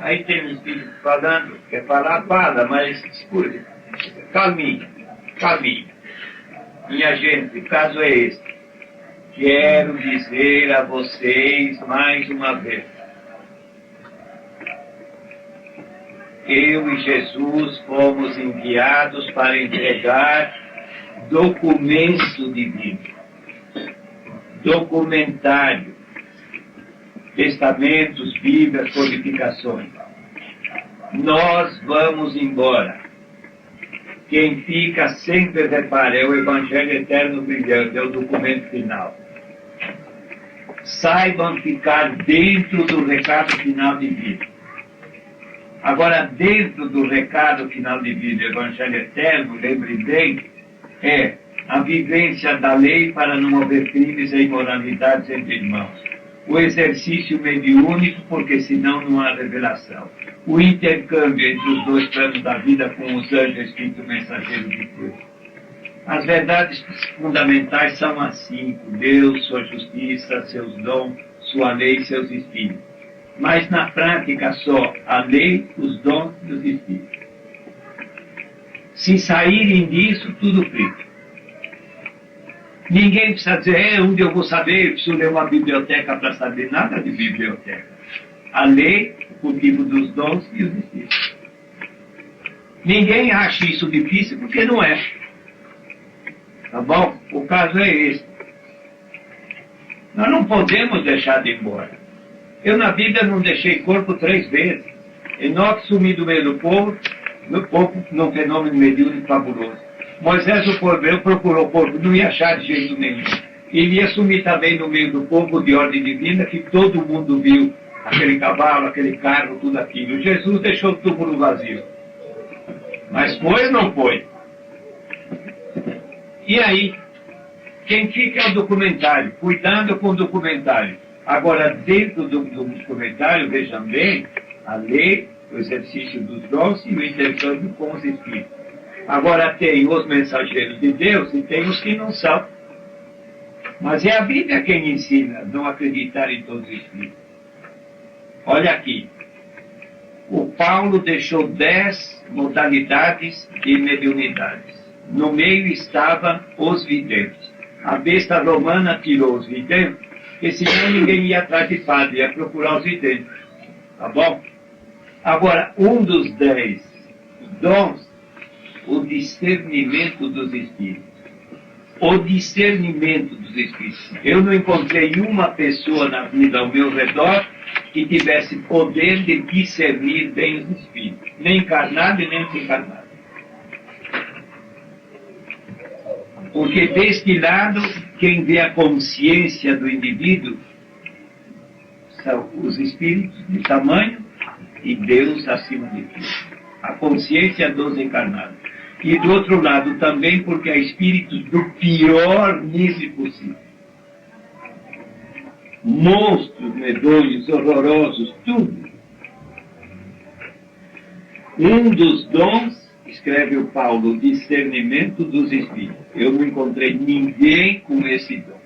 [SPEAKER 1] Aí tem um espírito falando. Quer falar? Fala, mas escute. Calminha, calminha. Minha gente, o caso é este. Quero dizer a vocês mais uma vez. Eu e Jesus fomos enviados para entregar documento divino, documentário, testamentos, bíblias, codificações. Nós vamos embora. Quem fica sempre, repare, é o Evangelho eterno brilhante, é o documento final. Saibam ficar dentro do recado final de vida. Agora, dentro do recado final de vida, Evangelho eterno, lembre bem, é a vivência da lei para não haver crimes e imoralidades entre irmãos. O exercício mediúnico, porque senão não há revelação. O intercâmbio entre os dois planos da vida com os anjos, espírito mensageiro de Deus. As verdades fundamentais são as 5. Deus, sua justiça, seus dons, sua lei e seus espíritos. Mas na prática só a lei, os dons e os espíritos. Se saírem disso, tudo frito. Ninguém precisa dizer, onde eu vou saber, eu preciso ler uma biblioteca para saber. Nada de biblioteca. A lei, o cultivo dos dons e os espíritos. Ninguém acha isso difícil porque não é. Tá bom? O caso é esse. Nós não podemos deixar de ir embora. Eu na vida não deixei corpo 3 vezes. Enoque sumi do meio do povo num fenômeno mediúnico fabuloso. Moisés, o cordeiro, procurou o corpo, não ia achar de jeito nenhum. Ele ia sumir também no meio do povo de ordem divina, que todo mundo viu aquele cavalo, aquele carro, tudo aquilo. Jesus deixou o túmulo vazio. Mas foi ou não foi? E aí, quem fica é o documentário, cuidando com o documentário. Agora, dentro do documentário, vejam bem, a lei, o exercício dos dons e o intercâmbio com os espíritos. Agora tem os mensageiros de Deus e tem os que não são. Mas é a Bíblia quem ensina a não acreditar em todos os espíritos. Olha aqui. O Paulo deixou 10 modalidades de mediunidades. No meio estavam os videntes. A besta romana tirou os videntes, porque senão ninguém ia atrás de padre, ia procurar os videntes. Tá bom? Agora, um dos 10 dons, o discernimento dos espíritos. O discernimento dos espíritos. Eu não encontrei uma pessoa na vida ao meu redor que tivesse poder de discernir bem os espíritos. Nem encarnado e nem desencarnado. Porque deste lado, quem vê a consciência do indivíduo são os espíritos de tamanho e Deus acima de tudo. A consciência dos encarnados. E do outro lado também porque há espíritos do pior nível possível. Monstros, medonhos, horrorosos, tudo. Um dos dons, escreve o Paulo, o discernimento dos espíritos. Eu não encontrei ninguém com esse dom.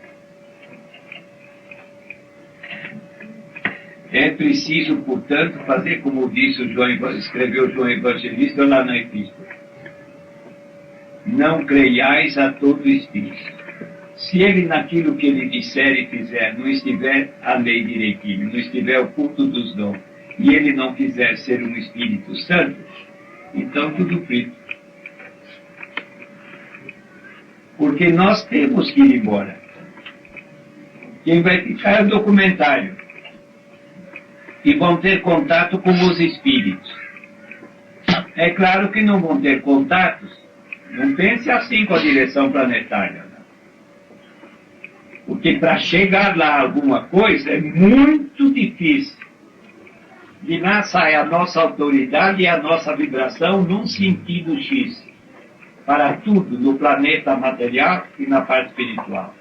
[SPEAKER 1] É preciso, portanto, fazer como disse o João, escreveu João Evangelista lá na Epístola. Não creiais a todo espírito. Se ele naquilo que ele disser e fizer não estiver a lei direitinho, não estiver o culto dos dons, e ele não quiser ser um Espírito Santo, então tudo frito. Porque nós temos que ir embora. Quem vai ficar é o documentário. E vão ter contato com os espíritos. É claro que não vão ter contatos. Não pense assim com a direção planetária. Não. Porque para chegar lá alguma coisa é muito difícil. De lá sai a nossa autoridade e a nossa vibração num sentido X, para tudo, no planeta material e na parte espiritual.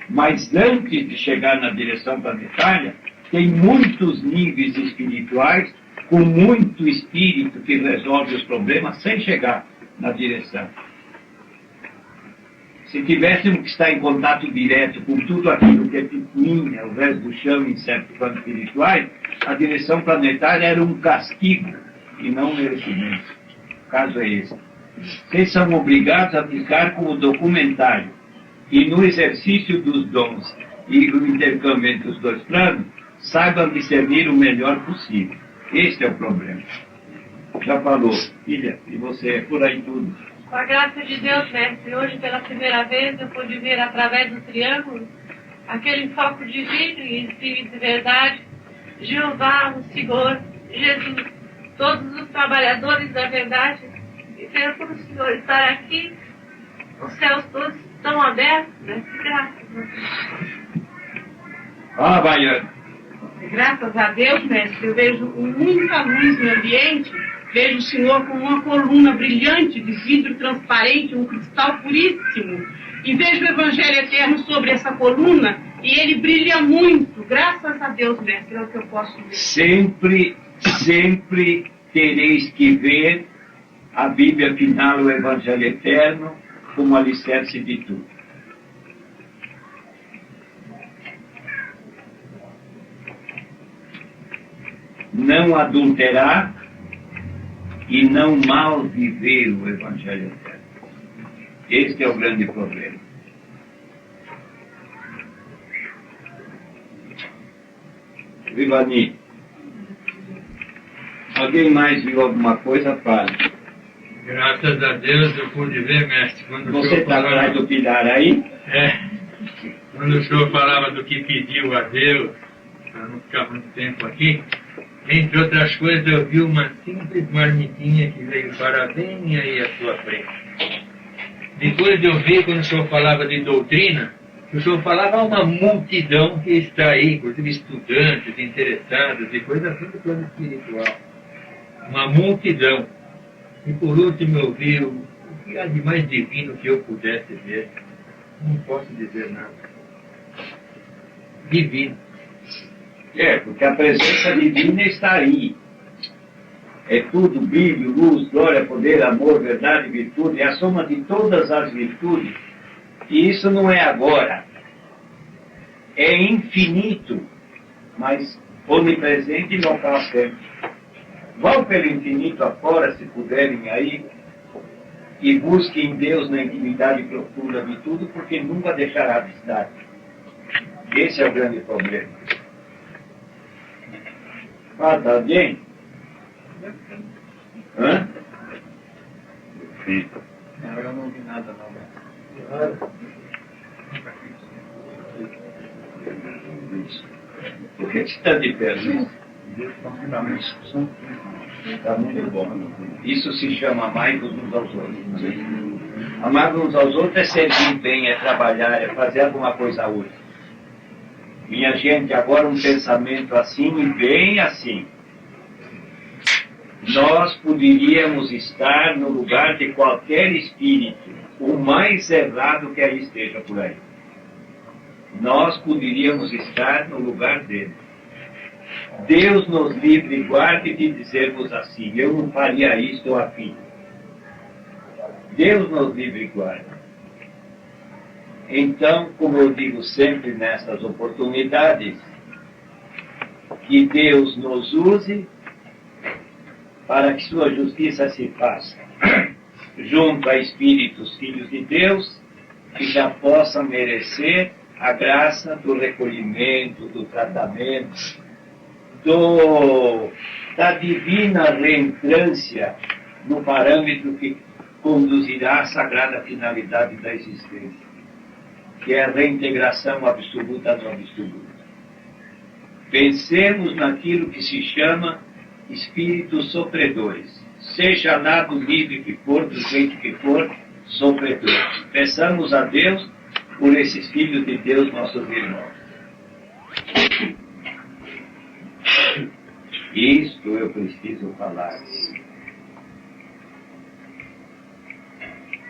[SPEAKER 1] Mas antes de chegar na direção planetária, tem muitos níveis espirituais, com muito espírito que resolve os problemas sem chegar na direção. Se tivéssemos que estar em contato direto com tudo aquilo que é picuinha, o resto do chão em certos planos espirituais, a direção planetária era um castigo e não um merecimento. O caso é esse. Vocês são obrigados a ficar com o documentário e no exercício dos dons e o intercâmbio entre os dois planos, saibam discernir o melhor possível. Este é o problema. Já falou, filha, e você é por aí tudo.
[SPEAKER 2] Com a graça de Deus, mestre, hoje pela primeira vez eu pude ver através do triângulo aquele foco divino e espírito de verdade, Jeová, o Senhor, Jesus, todos os trabalhadores da verdade, e pelo por o Senhor estar aqui, os céus todos estão abertos, né? Graças.
[SPEAKER 1] Ah, Baiano.
[SPEAKER 4] Graças a Deus, mestre, eu vejo muita luz no ambiente, vejo o Senhor com uma coluna brilhante de vidro transparente, um cristal puríssimo, e vejo o Evangelho Eterno sobre essa coluna, e ele brilha muito. Graças a Deus, mestre, é o que eu posso ver.
[SPEAKER 1] Sempre tereis que ver a Bíblia final, o Evangelho Eterno, como alicerce de tudo. Não adulterar e não mal viver o Evangelho Eterno. Este é o grande problema. Vivani, alguém mais viu alguma coisa? Fale.
[SPEAKER 9] Graças a Deus eu pude ver, mestre, quando
[SPEAKER 1] Você está atrás do pilar aí?
[SPEAKER 9] Quando o senhor falava do que pediu a Deus, para não ficar muito tempo aqui, entre outras coisas eu vi uma simples marmitinha que veio para bem aí à sua frente. Depois eu vi, quando o senhor falava de doutrina, o senhor falava a uma multidão que está aí, inclusive estudantes, interessados e coisas assim do plano espiritual. Uma multidão. E por último eu vi o que há de mais divino que eu pudesse ver. Não posso dizer nada. Divino.
[SPEAKER 1] Porque a presença divina está aí. É tudo brilho, luz, glória, poder, amor, verdade, virtude. É a soma de todas as virtudes. E isso não é agora. É infinito, mas onipresente e local sempre. Vão pelo infinito afora, se puderem aí, e busquem Deus na intimidade profunda de tudo, porque nunca deixará de estar. Esse é o grande problema. Falta alguém? Hã?
[SPEAKER 3] Sim.
[SPEAKER 1] Não, eu não vi nada, não. Por que você está de pé? Está muito bom. Isso se chama amar-vos uns aos outros. Amar-vos uns aos outros é servir bem, é trabalhar, é fazer alguma coisa útil. Minha gente, agora um pensamento assim e bem assim. Nós poderíamos estar no lugar de qualquer espírito, o mais errado que aí esteja por aí. Nós poderíamos estar no lugar dele. Deus nos livre e guarde de dizermos assim, eu não faria isto ou aquilo. Deus nos livre e guarde. Então, como eu digo sempre nessas oportunidades, que Deus nos use para que sua justiça se faça junto a espíritos filhos de Deus que já possam merecer a graça do recolhimento, do tratamento, da divina reentrância no parâmetro que conduzirá à sagrada finalidade da existência, que é a reintegração absoluta no absoluto. Pensemos naquilo que se chama espíritos sofredores, seja lá do nível que for, do jeito que for, sofredores. Peçamos a Deus por esses filhos de Deus, nossos irmãos. Isto eu preciso falar.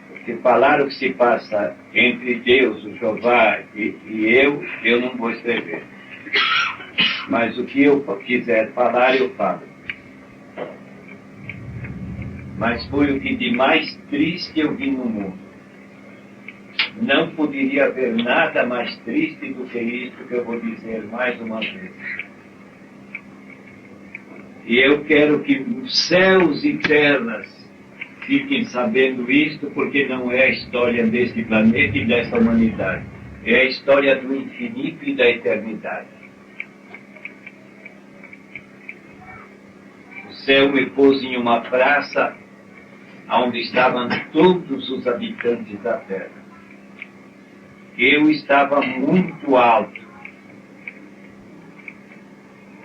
[SPEAKER 1] Porque falar o que se passa entre Deus, o Jeová e eu não vou escrever. Mas o que eu quiser falar, eu falo. Mas foi o que de mais triste eu vi no mundo. Não poderia haver nada mais triste do que isso que eu vou dizer mais uma vez. E eu quero que os céus e terras fiquem sabendo isto, porque não é a história deste planeta e desta humanidade. É a história do infinito e da eternidade. O céu me pôs em uma praça onde estavam todos os habitantes da terra. Eu estava muito alto.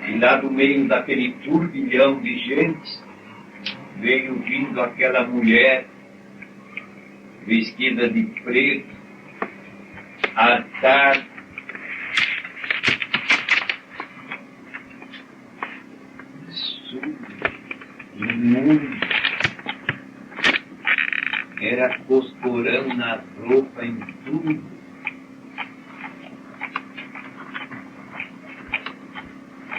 [SPEAKER 1] E lá do meio daquele turbilhão de gente, veio vindo aquela mulher, vestida de preto, arcada, suja, imunda. Era costurão na roupa, em tudo.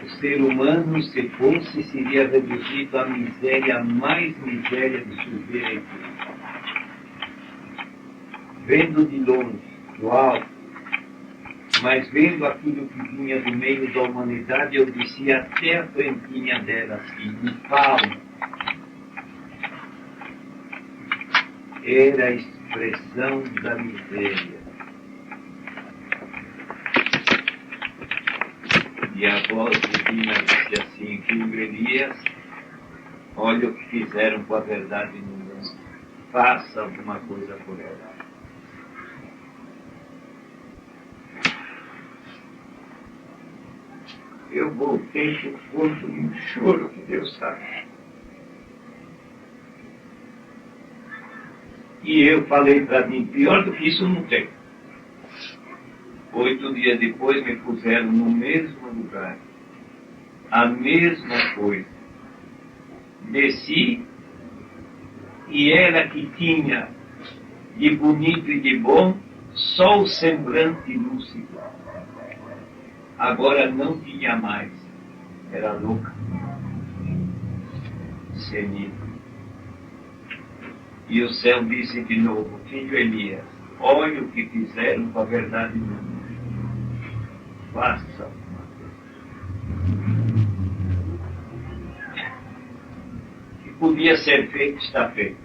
[SPEAKER 1] O ser humano, se fosse, seria reduzido à miséria, mais miséria do sujeito. Vendo de longe, do alto, mas vendo aquilo que vinha do meio da humanidade, eu descia até a frentinha dela, assim, em palmo. Era a expressão da miséria. E a voz divina disse assim, filho Elias, olha o que fizeram com a verdade no mundo. Faça alguma coisa por ela. Eu voltei para o fundo de um choro que Deus sabe. E eu falei para mim, pior do que isso não tem. 8 dias depois me puseram no mesmo lugar. A mesma coisa. Desci e ela que tinha de bonito e de bom só o semblante lúcido. Agora não tinha mais. Era louca. Senil. E o céu disse de novo, filho Elias, olha o que fizeram com a verdade no mundo. Faça uma coisa. O que podia ser feito, está feito.